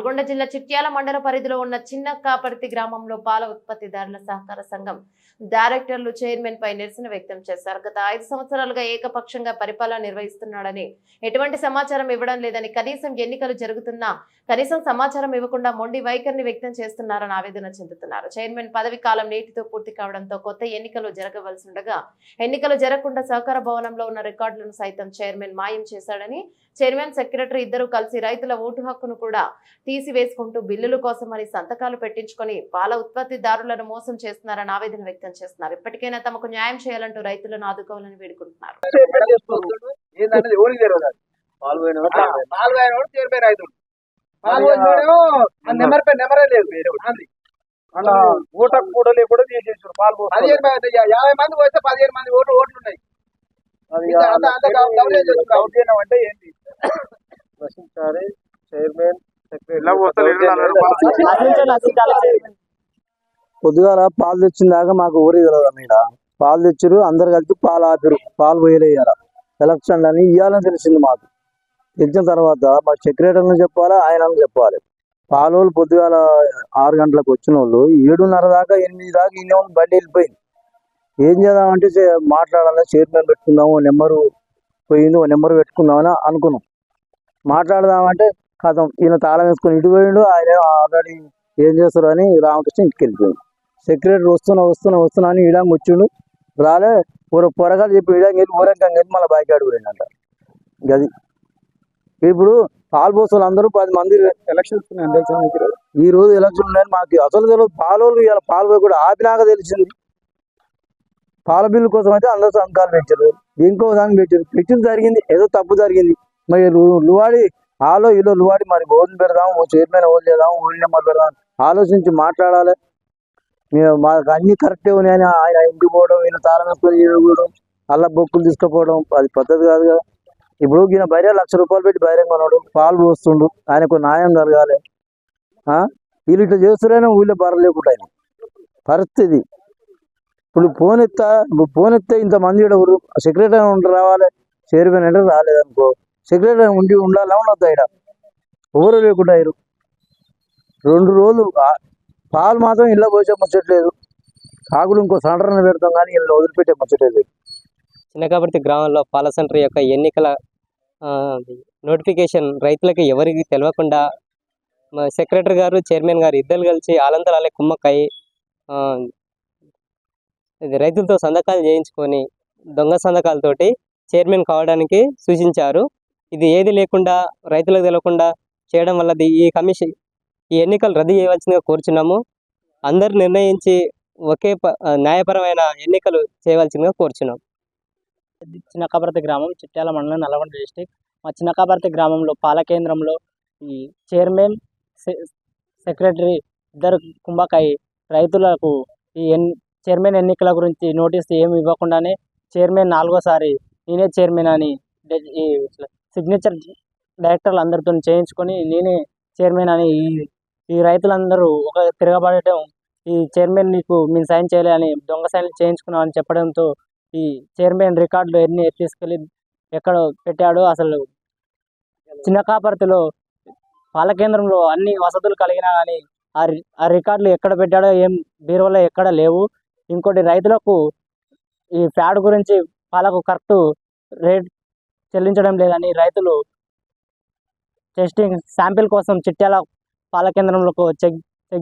నల్గొండ జిల్లా చిట్యాల మండల పరిధిలో ఉన్న చిన్న కాపర్తి గ్రామంలో పాల ఉత్పత్తిదారుల సహకార సంఘం డైరెక్టర్లు చైర్మన్ పై నిరసన వ్యక్తం చేశారు. గత 5 సంవత్సరాలుగా ఏకపక్షంగా పరిపాలన నిర్వహిస్తున్నాడని, ఎటువంటి సమాచారం ఇవ్వడం లేదని, కనీసం ఎన్నికలు జరుగుతున్నా కనీసం సమాచారం ఇవ్వకుండా మొండి వైఖరిని వ్యక్తం చేస్తున్నారని ఆవేదన చెందుతున్నారు. చైర్మన్ పదవి కాలం నేటితో పూర్తి కావడంతో కొత్త ఎన్నికలు జరగవలసి ఉండగా ఎన్నికలు జరగకుండా సహకార భవనంలో ఉన్న రికార్డులను సైతం చైర్మన్ మాయం చేశాడని, చైర్మన్ సెక్రటరీ ఇద్దరు కలిసి రైతుల ఓటు హక్కును కూడా తీసివేసుకుంటూ బిల్లుల కోసమని సంతకాలు పెట్టించుకొని పాల ఉత్పత్తిదారులను మోసం చేస్తున్నారని ఆవేదన వ్యక్తం చేస్తున్నారు. ఇప్పటికైనా తమకు న్యాయం చేయాలంటూ రైతులను ఆదుకోవాలని వేడుకుంటున్నారు. పొద్దుగాల పాలు తెచ్చిన దాకా మాకు ఊరి తెలియదు. మీద పాలు తెచ్చారు, అందరు కలిసి పాలు ఆపిరు, పాలు పోయలేయాల ఎలక్షన్ అని ఇవ్వాలని తెలిసింది. మాకు తెలిసిన తర్వాత మా సెక్రటరీని చెప్పాలి, ఆయన చెప్పాలి. పాలోళ్ళు పొద్దుగాల 6 గంటలకు వచ్చిన వాళ్ళు 7:30 దాకా 8 దాకా ఇన్ని బండి వెళ్ళిపోయింది. ఏం చేద్దామంటే మాట్లాడాలి, చైర్మన్ పెట్టుకుందాము, నెంబరు పోయింది, ఓ నెంబర్ పెట్టుకుందామని అనుకున్నాం. మాట్లాడదామంటే కథం ఈయన తాళం వేసుకొని ఇటు పోయిండు. ఆయన ఆల్రెడీ ఏం చేస్తారు అని రామకృష్ణ ఇంటికి వెళ్ళిపోయింది. సెక్రటరీ వస్తున్నా అని ఈడంగా వచ్చిండు, రాలే పొరగాలు చెప్పి ఈడంగా వెళ్ళి ఊరంగా వెళ్ళి మళ్ళీ బాయికాడు పోయిందంట. గది ఇప్పుడు పాలు పోసలు అందరూ 10 మంది ఎలక్షన్స్ ఈ రోజు ఎలక్షన్ ఉన్నాయని మాకు అసలు తెలియదు. పాలోళ్ళు ఇలా పాలు పోయి కూడా ఆపినాక తెలిసింది. పాల బిల్లు కోసం అయితే అందరూ సంతకాలు పెట్టారు, ఇంకో దానికి పెట్టిన జరిగింది, ఏదో తప్పు జరిగింది. మరి లువాడి ఆలో ఇలా లువాడి మరి ఓట్లు పెడదాం, ఓ చైర్మన్ ఓట్లు చేద్దాం, ఓల్డ్ నెంబర్ పెడదాం, ఆలోచించి మాట్లాడాలి. మాకు అన్ని కరెక్టే ఉన్నాయని ఆయన ఇంటికి పోవడం, ఈయన తాళం వేసుకొని పోవడం, అలా బొక్కులు తీసుకుపోవడం అది పద్ధతి కాదు కదా. ఇప్పుడు ఈయన బయట 1,00,000 రూపాయలు పెట్టి బయట కొన్నాడు, పాలు పోస్తుండు, ఆయనకు న్యాయం జరగాలి. వీళ్ళు ఇట్లా చేస్తారైనా ఊళ్ళో బరలేకుండా ఆయన పరిస్థితి. ఇప్పుడు ఫోన్ ఎత్తే ఇంతమంది ఎవరు సెక్రటరీ ఉండి రావాలి, చైర్మన్ అంటే రాలేదనుకో, సెక్రటరీ ఉండాలా ఉండొద్దు. ఆయన ఎవరు లేకుండా అయ్యారు. 2 రోజులు పాలు మాత్రం ఇళ్ళ పోసే ముచ్చట్లేదు, కాకులు ఇంకో సంటరణ పెడతాం కానీ ఇళ్ళ వదిలిపెట్టే ముచ్చట్లేదు. చిన్నకాపర్తి గ్రామంలో పాల సెంటర్ యొక్క ఎన్నికల నోటిఫికేషన్ రైతులకి ఎవరికి తెలియకుండా సెక్రటరీ గారు, చైర్మన్ గారు ఇద్దరు కలిసి ఆలంతరాలే కుమ్మక్కయి రైతులతో సంతకాలు చేయించుకొని దొంగ సంతకాలతోటి చైర్మన్ కావడానికి సూచించారు. ఇది ఏది లేకుండా రైతులకు తెలియకుండా చేయడం వల్ల ఈ ఎన్నికలు రద్దు చేయవలసిందిగా కోరుచున్నాము. అందరు నిర్ణయించి ఒకే న్యాయపరమైన ఎన్నికలు చేయవలసిందిగా కోరుచున్నాం. చిన్నకాపర్తి గ్రామం, చిట్యాల మండలం, నల్గొండ డిస్టిక్. మా చిన్నకాపర్తి గ్రామంలో పాల కేంద్రంలో ఈ చైర్మన్, సెక్రటరీ ఇద్దరు కుంభకాయి రైతులకు ఈ చైర్మన్ ఎన్నికల గురించి నోటీస్ ఏమి ఇవ్వకుండానే చైర్మన్ 4వసారి నేనే చైర్మన్ అని ఈ సిగ్నేచర్ డైరెక్టర్లు అందరితో చేయించుకొని నేనే చైర్మన్ అని ఈ రైతులందరూ ఒక తిరగబడటం, ఈ చైర్మన్ నీకు మేము సైన్ చేయలే అని దొంగ సైన్లు చేయించుకున్నామని చెప్పడంతో ఈ చైర్మన్ రికార్డులు ఎన్ని తీసుకెళ్ళి ఎక్కడ పెట్టాడో, అసలు చిన్నకాపర్తిలో పాల కేంద్రంలో అన్ని వసతులు కలిగినా కానీ ఆ రికార్డులు ఎక్కడ పెట్టాడో ఏం బీరువాలో ఎక్కడ లేవు. ఇంకోటి రైతులకు ఈ ఫ్యాడ్ గురించి పాలకు కరెక్ట్ రేట్ చెల్లించడం లేదని రైతులు టెస్టింగ్ శాంపిల్ కోసం చిట్యాల పాల కేంద్రంలో చెక్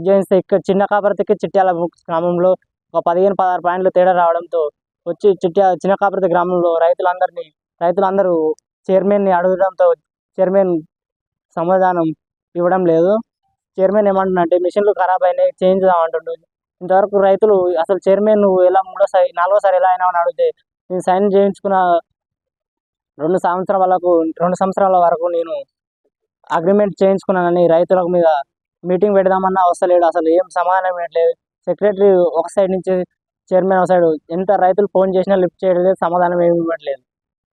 చేయిస్తే ఇక్కడ చిన్నకాపర్తికి చిట్యాల గ్రామంలో ఒక 15-16 పాయింట్లు తేడా రావడంతో వచ్చి చిన్నకాపర్తి గ్రామంలో రైతులందరూ చైర్మన్ని అడగడంతో చైర్మన్ సమాధానం ఇవ్వడం లేదు. చైర్మన్ ఏమంటున్నంటే మిషన్లు ఖరాబ్ అయినాయి, చేయించుదాం అంటుండు. ఇంతవరకు రైతులు అసలు చైర్మన్ నువ్వు ఎలా 4వసారి ఎలా అయినా అని అడిగితే నేను సైన్ చేయించుకున్న 2 సంవత్సరాల వరకు నేను అగ్రిమెంట్ చేయించుకున్నానని రైతుల మీద మీటింగ్ పెడదామన్నా వస్తలేడు. అసలు ఏం సమాధానం ఇవ్వట్లేదు. సెక్రటరీ ఒక సైడ్ నుంచి, చైర్మన్ ఒక సైడ్ ఎంత రైతులు ఫోన్ చేసినా లిఫ్ట్ చేయలేదు, సమాధానం ఏమి ఇవ్వట్లేదు.